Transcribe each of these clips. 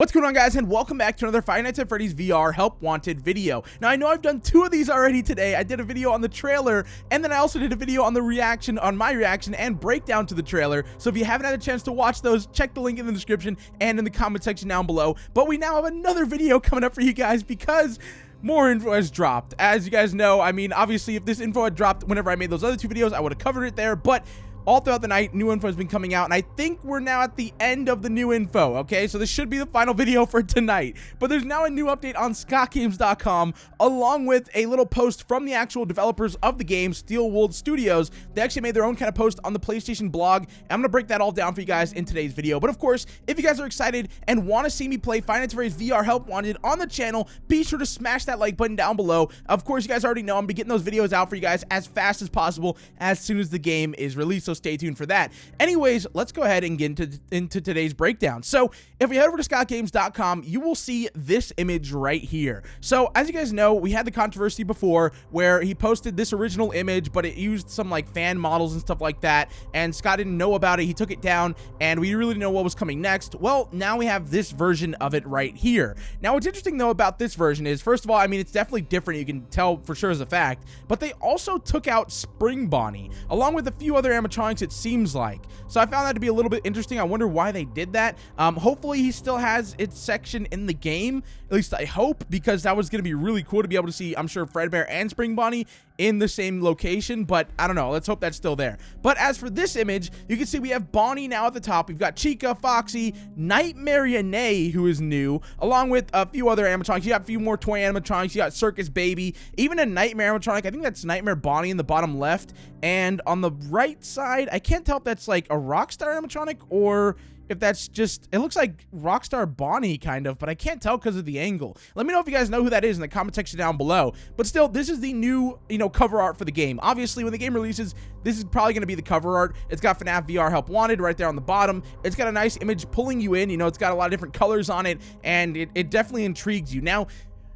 What's going on, guys, and welcome back to another Five Nights at Freddy's VR Help Wanted video. Now, I know I've done two of these already today. I did a video on the trailer, and then I also did a video on my reaction and breakdown to the trailer. So if you haven't had a chance to watch those, check the link in the description and in the comment section down below. But we now have another video coming up for you guys because more info has dropped. As you guys know, I mean, obviously, if this info had dropped whenever I made those other two videos, I would have covered it there, but all throughout the night, new info has been coming out, and I think we're now at the end of the new info, okay? So this should be the final video for tonight. But there's now a new update on ScottGames.com, along with a little post from the actual developers of the game, Steelwold Studios. They actually made their own kind of post on the PlayStation blog, and I'm going to break that all down for you guys in today's video. But of course, if you guys are excited and want to see me play Five Nights at Freddy's VR Help Wanted on the channel, be sure to smash that like button down below. Of course, you guys already know I'm going to be getting those videos out for you guys as fast as possible as soon as the game is released, so stay tuned for that. Anyways, let's go ahead and get into today's breakdown. So if we head over to ScottGames.com, you will see this image right here. So as you guys know, we had the controversy before where he posted this original image, but it used some like fan models and stuff like that, and Scott didn't know about it. He took it down, and we really didn't know what was coming next. Well, now we have this version of it right here. Now, what's interesting though about this version is, first of all, I mean, it's definitely different. You can tell for sure as a fact, but they also took out Spring Bonnie along with a few other animatronics, it seems like. So I found that to be a little bit interesting. I wonder why they did that. Hopefully he still has its section in the game, at least I hope, because that was going to be really cool to be able to see, I'm sure, Fredbear and Spring Bonnie in the same location, but I don't know. Let's hope that's still there. But as for this image, you can see we have Bonnie now at the top. We've got Chica, Foxy, Nightmare Yane, who is new, along with a few other animatronics. You got a few more toy animatronics. You got Circus Baby, even a Nightmare animatronic. I think that's Nightmare Bonnie in the bottom left. And on the right side, I can't tell if that's like a Rockstar animatronic or if that's just, it looks like Rockstar Bonnie kind of, but I can't tell because of the angle. Let me know if you guys know who that is in the comment section down below. But still, this is the new, cover art for the game. Obviously, when the game releases, this is probably going to be the cover art. It's got FNAF VR Help Wanted right there on the bottom. It's got a nice image pulling you in. It's got a lot of different colors on it, and it definitely intrigues you. Now,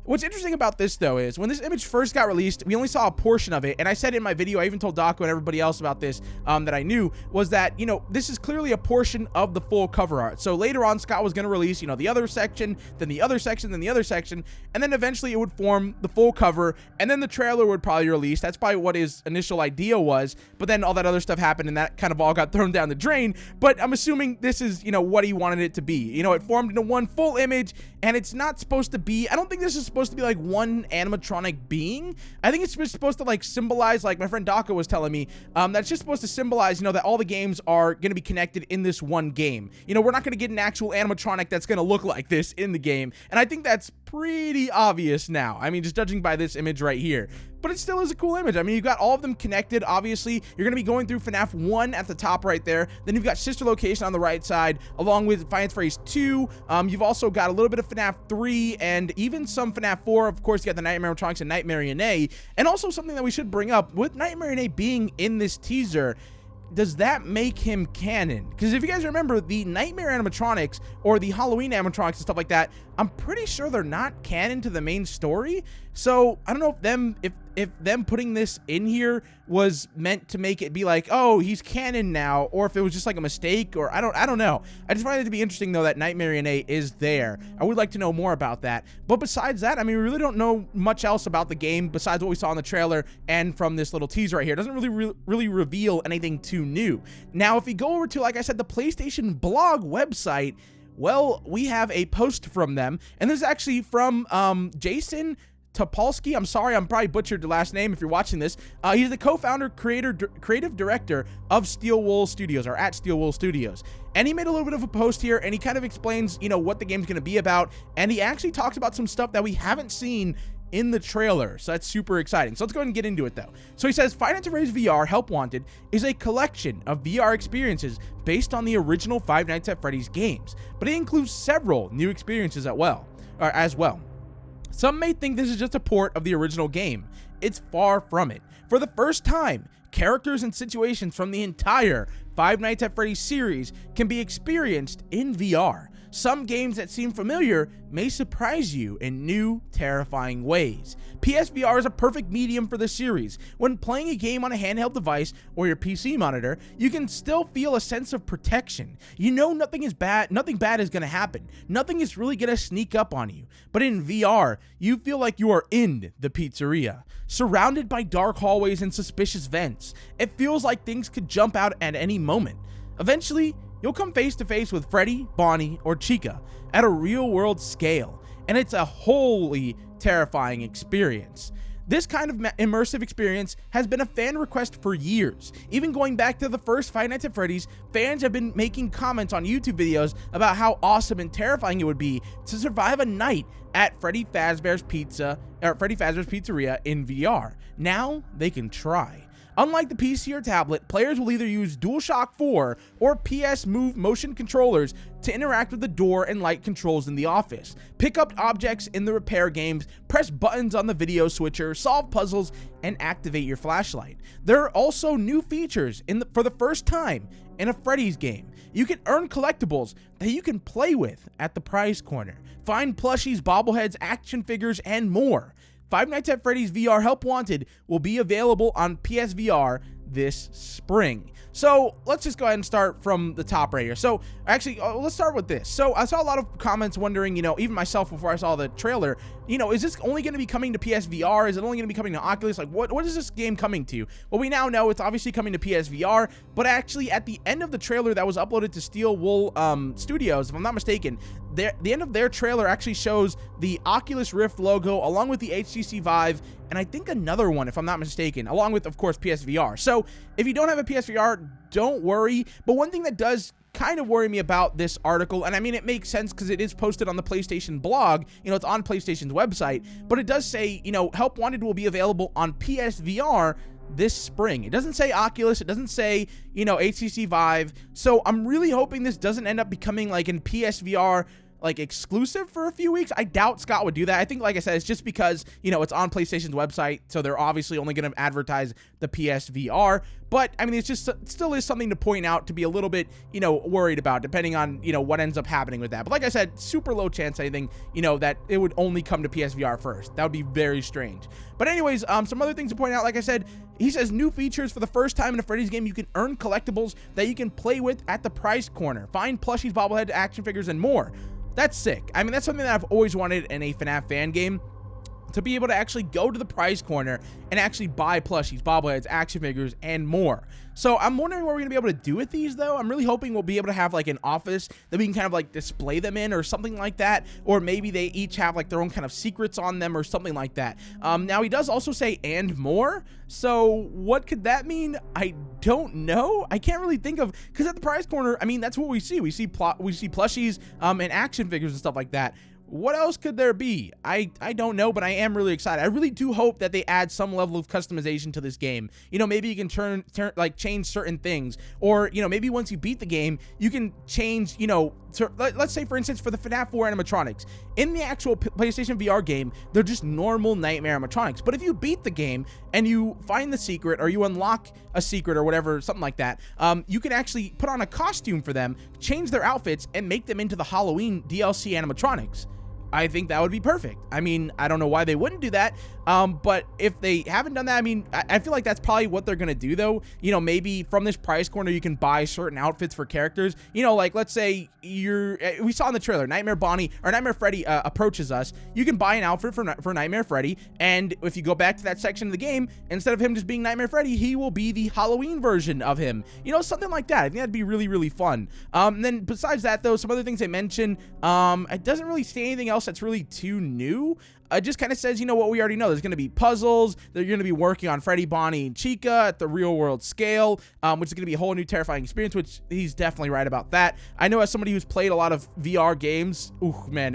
what's interesting about this, though, is when this image first got released, we only saw a portion of it, and I said in my video, I even told Daco and everybody else about this, that I knew, was that, this is clearly a portion of the full cover art. So later on, Scott was going to release, the other section, then the other section, then the other section, and then eventually it would form the full cover, and then the trailer would probably release. That's probably what his initial idea was, but then all that other stuff happened, and that kind of all got thrown down the drain. But I'm assuming this is, what he wanted it to be. It formed into one full image, and it's not supposed to be, I don't think this is supposed to be like one animatronic being. I think it's just supposed to like symbolize, like my friend Daco was telling me, that's just supposed to symbolize, that all the games are going to be connected in this one game. We're not going to get an actual animatronic that's going to look like this in the game, and I think that's pretty obvious now. I mean, just judging by this image right here. But it still is a cool image. I mean, you've got all of them connected. Obviously, you're going to be going through FNAF 1 at the top right there. Then you've got Sister Location on the right side, along with Five Nights at Freddy's 2. You've also got a little bit of FNAF 3 and even some FNAF 4. Of course, you got the Nightmare animatronics and Nightmare Yane. And also something that we should bring up, with Nightmare Yane being in this teaser, does that make him canon? Because if you guys remember, the Nightmare animatronics or the Halloween animatronics and stuff like that, I'm pretty sure they're not canon to the main story. So I don't know if them putting this in here was meant to make it be like, oh, he's canon now, or if it was just like a mistake, or I don't know. I just find it to be interesting though that Nightmare Yane is there. I would like to know more about that. But besides that, I mean, we really don't know much else about the game besides what we saw in the trailer and from this little teaser right here. It doesn't really reveal anything too new. Now, if we go over to, like I said, the PlayStation blog website, well, we have a post from them, and this is actually from Jason Topolsky. I'm sorry, I'm probably butchered the last name if you're watching this. He's the co-founder, creative director of Steelwold Studios, or at Steelwold Studios. And he made a little bit of a post here, and he kind of explains, what the game's going to be about, and he actually talks about some stuff that we haven't seen in the trailer, so that's super exciting. So let's go ahead and get into it though. So he says, Five Nights at Freddy's VR Help Wanted is a collection of VR experiences based on the original Five Nights at Freddy's games, but it includes several new experiences as well. Some may think this is just a port of the original game. It's far from it. For the first time, characters and situations from the entire Five Nights at Freddy's series can be experienced in VR. Some games that seem familiar may surprise you in new, terrifying ways. PSVR is a perfect medium for this series. When playing a game on a handheld device or your PC monitor, you can still feel a sense of protection. You know nothing bad is going to happen. Nothing is really going to sneak up on you. But in VR, you feel like you are in the pizzeria, surrounded by dark hallways and suspicious vents. It feels like things could jump out at any moment. Eventually, you'll come face to face with Freddy, Bonnie, or Chica at a real-world scale, and it's a wholly terrifying experience. This kind of immersive experience has been a fan request for years. Even going back to the first Five Nights at Freddy's, fans have been making comments on YouTube videos about how awesome and terrifying it would be to survive a night at Freddy Fazbear's Pizzeria in VR. Now they can try. Unlike the PC or tablet, players will either use DualShock 4 or PS Move motion controllers to interact with the door and light controls in the office, pick up objects in the repair games, press buttons on the video switcher, solve puzzles, and activate your flashlight. There are also new features for the first time in a Freddy's game. You can earn collectibles that you can play with at the prize corner, find plushies, bobbleheads, action figures, and more. Five Nights at Freddy's VR Help Wanted will be available on PSVR this spring. So let's just go ahead and start from the top right here. So actually, let's start with this. So I saw a lot of comments wondering, even myself before I saw the trailer, is this only going to be coming to PSVR? Is it only going to be coming to Oculus? Like, what is this game coming to? Well, we now know it's obviously coming to PSVR, but actually at the end of the trailer that was uploaded to Steel Wool Studios, if I'm not mistaken, the end of their trailer actually shows the Oculus Rift logo along with the HTC Vive, and I think another one, if I'm not mistaken, along with, of course, PSVR. So if you don't have a PSVR, don't worry. But one thing that does kind of worry me about this article, and I mean, it makes sense because it is posted on the PlayStation blog, it's on PlayStation's website, but it does say, Help Wanted will be available on PSVR this spring. It doesn't say Oculus, it doesn't say, HTC Vive, so I'm really hoping this doesn't end up becoming like an PSVR exclusive for a few weeks. I doubt Scott would do that. I think, like I said, it's just because, it's on PlayStation's website, so they're obviously only going to advertise the PSVR. But, I mean, it still is something to point out, to be a little bit, worried about, depending on, what ends up happening with that. But like I said, super low chance anything, that it would only come to PSVR first. That would be very strange. But anyways, some other things to point out, like I said, he says new features for the first time in a Freddy's game. You can earn collectibles that you can play with at the prize corner, find plushies, bobbleheads, action figures, and more. That's sick. I mean, that's something that I've always wanted in a FNAF fan game, to be able to actually go to the prize corner and actually buy plushies, bobbleheads, action figures, and more. So I'm wondering what we're going to be able to do with these, though. I'm really hoping we'll be able to have an office that we can kind of display them in or something like that, or maybe they each have their own kind of secrets on them or something like that. Now he does also say and more, so what could that mean? I don't know. I can't really think of, because at the prize corner, I mean, that's what we see. We see plushies and action figures and stuff like that. What else could there be? I don't know, but I am really excited. I really do hope that they add some level of customization to this game. Maybe you can change certain things, or maybe once you beat the game, you can change. Let's say, for instance, for the FNAF 4 animatronics in the actual PlayStation VR game, they're just normal nightmare animatronics. But if you beat the game and you find the secret, or you unlock a secret or whatever, something like that, you can actually put on a costume for them, change their outfits, and make them into the Halloween DLC animatronics. I think that would be perfect. I mean, I don't know why they wouldn't do that, but if they haven't done that, I mean, I feel like that's probably what they're gonna do, though. Maybe from this prize corner, you can buy certain outfits for characters. Let's say we saw in the trailer, Nightmare Freddy approaches us. You can buy an outfit for Nightmare Freddy, and if you go back to that section of the game, instead of him just being Nightmare Freddy, he will be the Halloween version of him. Something like that. I think that'd be really, really fun. Then besides that, though, some other things they mentioned, it doesn't really say anything else that's really too new. It just kind of says, what we already know. There's going to be puzzles. They're going to be working on Freddy, Bonnie, and Chica at the real world scale, which is going to be a whole new terrifying experience, which he's definitely right about that. I know, as somebody who's played a lot of VR games, ooh, man,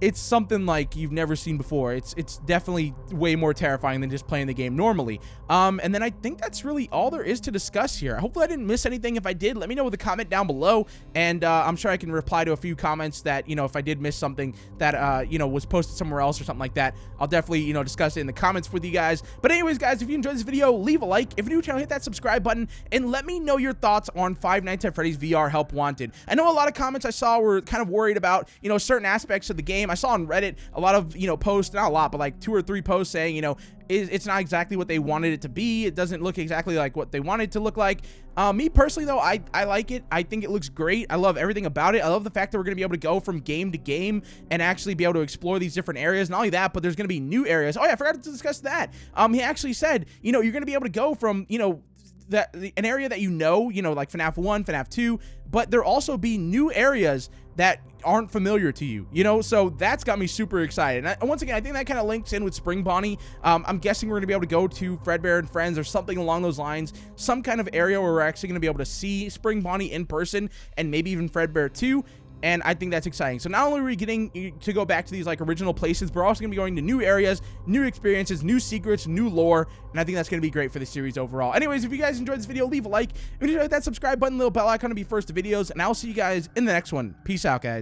it's something like you've never seen before. It's definitely way more terrifying than just playing the game normally. And then I think that's really all there is to discuss here. Hopefully I didn't miss anything. If I did, let me know with a comment down below, and I'm sure I can reply to a few comments that, you know, if I did miss something that, you know, was posted somewhere else or something like that, I'll definitely, you know, discuss it in the comments with you guys. But anyways, guys, if you enjoyed this video, leave a like. If you're new to the channel, hit that subscribe button, and let me know your thoughts on Five Nights at Freddy's VR Help Wanted. I know a lot of comments I saw were kind of worried about, you know, certain aspects of the game. I saw on Reddit a lot of, you know, posts, not a lot, but like 2 or 3 posts saying, you know, it's not exactly what they wanted it to be. It doesn't look exactly like what they wanted it to look like. Me personally, though, I like it. I think it looks great. I love everything about it. I love the fact that we're going to be able to go from game to game and actually be able to explore these different areas. Not only that, but there's going to be new areas. Oh, yeah, I forgot to discuss that. He actually said, you know, you're going to be able to go from, you know, an area that you know, like FNAF 1, FNAF 2, but there'll also be new areas that aren't familiar to you, you know, so that's got me super excited. And once again, I think that kind of links in with Spring Bonnie. I'm guessing we're going to be able to go to Fredbear and Friends or something along those lines, some kind of area where we're actually going to be able to see Spring Bonnie in person, and maybe even Fredbear too. And I think that's exciting. So not only are we getting to go back to these like original places, but we're also going to be going to new areas, new experiences, new secrets, new lore, and I think that's going to be great for the series overall. Anyways, if you guys enjoyed this video, leave a like. If you hit that subscribe button, little bell icon to be first to videos, and I'll see you guys in the next one. Peace out, guys.